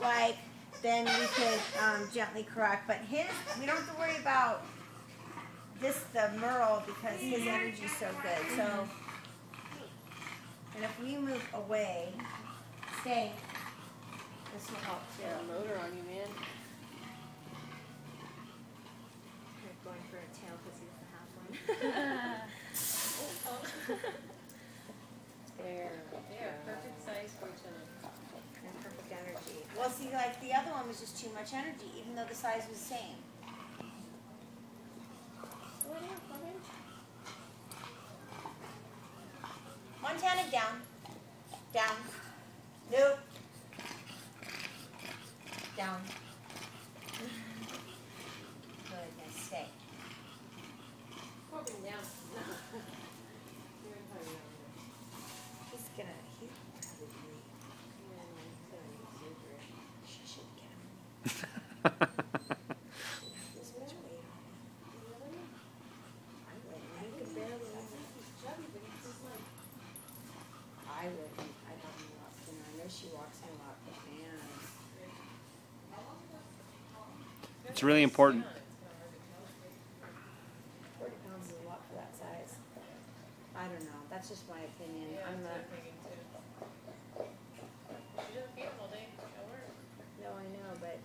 like, then we could gently correct. But his, we don't have to worry about this, the Merle, because his energy's so good. So, and if we move away, stay, this will help too. Got a motor on you, man. You're going for a tail because he doesn't have one. There. They are perfect size for each other. And perfect energy. Well, see, like the other one was just too much energy, even though the size was the same. Montana, down. Down. Nope. Down. Good, now stay. Probably down. He's gonna, he probably, she should get him. This much weight on him. I wouldn't. He could barely move. I wouldn't. I'd have him walk in. I know she walks him a lot, but man. It's really important. 40 pounds is a lot for that size. I don't know. That's just my opinion. I'm not. No, I know, but